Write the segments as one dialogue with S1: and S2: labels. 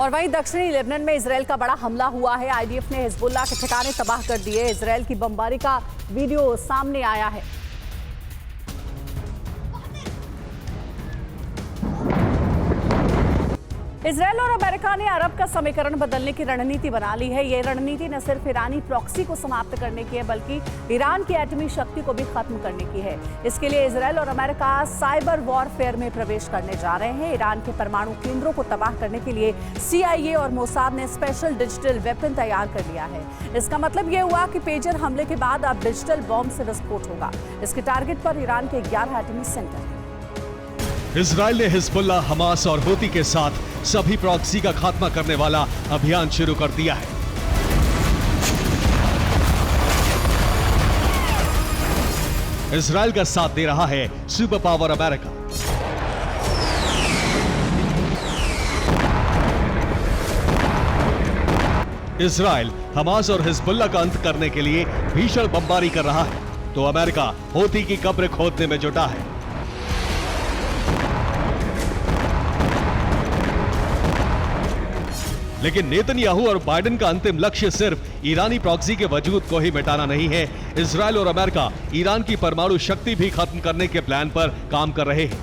S1: और वहीं दक्षिणी लेबनान में इजरायल का बड़ा हमला हुआ है। आईडीएफ ने हिजबुल्लाह के ठिकाने तबाह कर दिए। इजरायल की बमबारी का वीडियो सामने आया है। इजरायल और अमेरिका ने अरब का समीकरण बदलने की रणनीति बना ली है। ये रणनीति न सिर्फ ईरानी प्रॉक्सी को समाप्त करने की है, बल्कि ईरान की एटमी शक्ति को भी खत्म करने की है। इसके लिए इजरायल और अमेरिका साइबर वॉरफेयर में प्रवेश करने जा रहे हैं। ईरान के परमाणु केंद्रों को तबाह करने के लिए CIA और मोसाद ने स्पेशल डिजिटल वेपन तैयार कर लिया है। इसका मतलब यह हुआ कि पेजर हमले के बाद अब डिजिटल बॉम्ब से विस्फोट होगा। इसके टारगेट पर ईरान के 11 एटमी सेंटर हैं।
S2: इजरायल ने हिजबुल्लाह, हमास और हूती के साथ सभी प्रॉक्सी का खात्मा करने वाला अभियान शुरू कर दिया है। इजरायल का साथ दे रहा है super power America. Israel Hamas और हिजबुल्लाह का अंत करने के लिए भीषण बमबारी कर रहा है, तो अमेरिका हूती की कब्र खोदने में जुटा है। लेकिन नेतन्याहू और बाइडेन का अंतिम लक्ष्य सिर्फ ईरानी प्रॉक्सी के वजूद को ही मिटाना नहीं है। इजरायल और अमेरिका ईरान की परमाणु शक्ति भी खत्म करने के प्लान पर काम कर रहे हैं।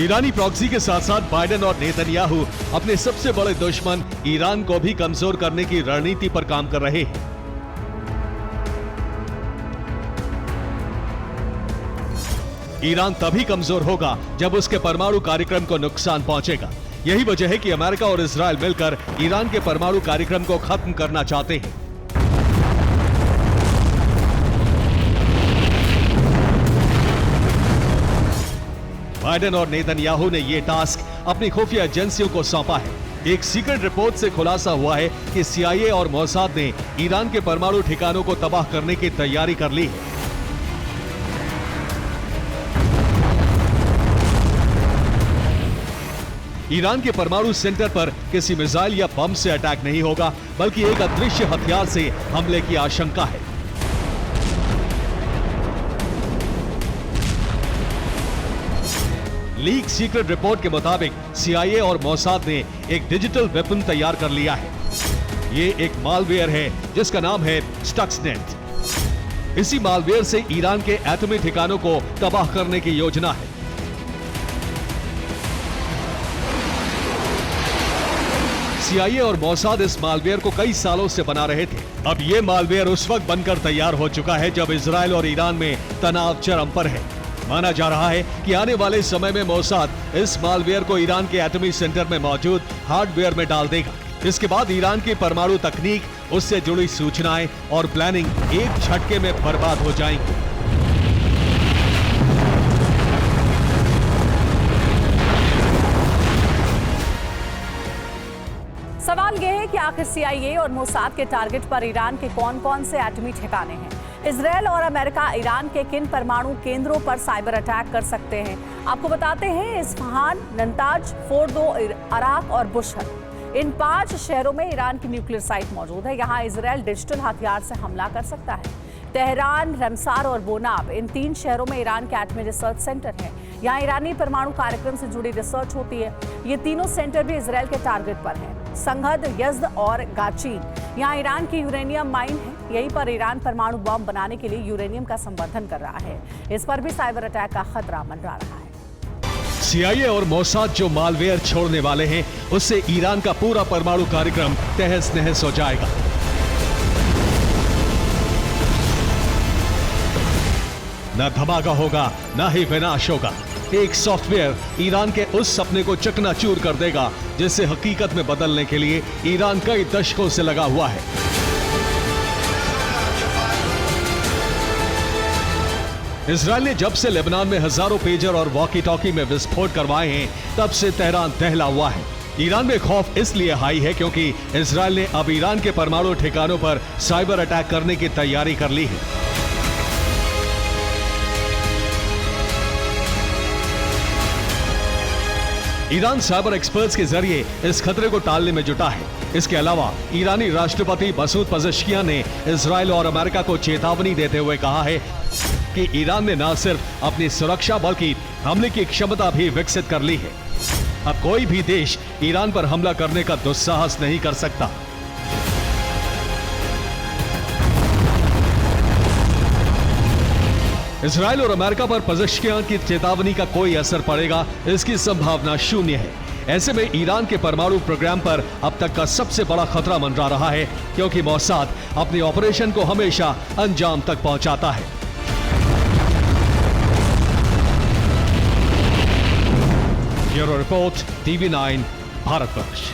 S2: ईरानी प्रॉक्सी के साथ साथ बाइडेन और नेतन्याहू अपने सबसे बड़े दुश्मन ईरान को भी कमजोर करने की रणनीति पर काम कर रहे हैं। ईरान तभी कमजोर होगा जब उसके परमाणु कार्यक्रम को नुकसान पहुंचेगा। यही वजह है कि अमेरिका और इजरायल मिलकर ईरान के परमाणु कार्यक्रम को खत्म करना चाहते हैं। बाइडेन और नेतन्याहू ने यह टास्क अपनी खुफिया एजेंसियों को सौंपा है। एक सीक्रेट रिपोर्ट से खुलासा हुआ है कि CIA और मोसाद ने ईरान के परमाणु ठिकानों को तबाह करने की तैयारी कर ली है। ईरान के परमाणु सेंटर पर किसी मिसाइल या बम से अटैक नहीं होगा, बल्कि एक अदृश्य हथियार से हमले की आशंका है। लीक सीक्रेट रिपोर्ट के मुताबिक CIA और मोसाद ने एक डिजिटल वेपन तैयार कर लिया है। ये एक मालवेयर है जिसका नाम है स्टक्सनेट। इसी मालवेयर से ईरान के एटमी ठिकानों को तबाह करने की योजना है। CIA और मोसाद इस मालवेयर को कई सालों से बना रहे थे। अब ये मालवेयर उस वक्त बनकर तैयार हो चुका है जब इजरायल और ईरान में तनाव चरम पर है। माना जा रहा है कि आने वाले समय में मोसाद इस मालवेयर को ईरान के एटमी सेंटर में मौजूद हार्डवेयर में डाल देगा। इसके बाद ईरान की परमाणु तकनीक, उससे जुड़ी सूचनाएं और प्लानिंग एक झटके में बर्बाद हो जाएंगी।
S1: सवाल यह है कि आखिर CIA और मोसाद के टारगेट पर ईरान के कौन-कौन से एटमी ठिकाने हैं। इजरायल और अमेरिका ईरान के किन परमाणु केंद्रों पर साइबर अटैक कर सकते हैं, आपको बताते हैं। इस्फहान, नंताज, फोर्दो, अराक और बुशहर, इन 5 शहरों में ईरान की न्यूक्लियर साइट मौजूद है। यहाँ इजरायल डिजिटल हथियार से हमला कर सकता है। तेहरान, रमसार और बोनाब, इन 3 शहरों में ईरान के एटमी रिसर्च सेंटर है। यहाँ ईरानी परमाणु कार्यक्रम से जुड़ी रिसर्च होती है। ये तीनों सेंटर भी इजरायल के टारगेट पर हैं। संघद, यज़्द और गाचीन, यहाँ ईरान की यूरेनियम माइन है। यहीं पर ईरान परमाणु बम बनाने के लिए यूरेनियम का संवर्धन कर रहा है। इस पर भी साइबर अटैक का खतरा मंडरा रहा है।
S2: CIA और मोसाद जो मालवेयर छोड़ने वाले हैं, उससे ईरान का पूरा परमाणु कार्यक्रम तहस नहस हो जाएगा। न धमाका होगा, न ही विनाश होगा। एक सॉफ्टवेयर ईरान के उस सपने को चकनाचूर कर देगा जिसे हकीकत में बदलने के लिए ईरान कई दशकों से लगा हुआ है। इजरायल ने जब से लेबनान में हजारों पेजर और वॉकी टॉकी में विस्फोट करवाए हैं, तब से तेहरान दहला हुआ है। ईरान में खौफ इसलिए हाई है क्योंकि इजरायल ने अब ईरान के परमाणु ठिकानों पर साइबर अटैक करने की तैयारी कर ली है। ईरान साइबर एक्सपर्ट्स के जरिए इस खतरे को टालने में जुटा है। इसके अलावा ईरानी राष्ट्रपति मसूद पज़ेश्कियान ने इजरायल और अमेरिका को चेतावनी देते हुए कहा है कि ईरान ने न सिर्फ अपनी सुरक्षा बल्कि हमले की क्षमता भी विकसित कर ली है। अब कोई भी देश ईरान पर हमला करने का दुस्साहस नहीं कर सकता। इजराइल और अमेरिका पर पज़ेश्कियान की चेतावनी का कोई असर पड़ेगा, इसकी संभावना शून्य है। ऐसे में ईरान के परमाणु प्रोग्राम पर अब तक का सबसे बड़ा खतरा मंडरा रहा है, क्योंकि मोसाद अपने ऑपरेशन को हमेशा अंजाम तक पहुंचाता है। Bureau report, TV9, Bharatvarsh.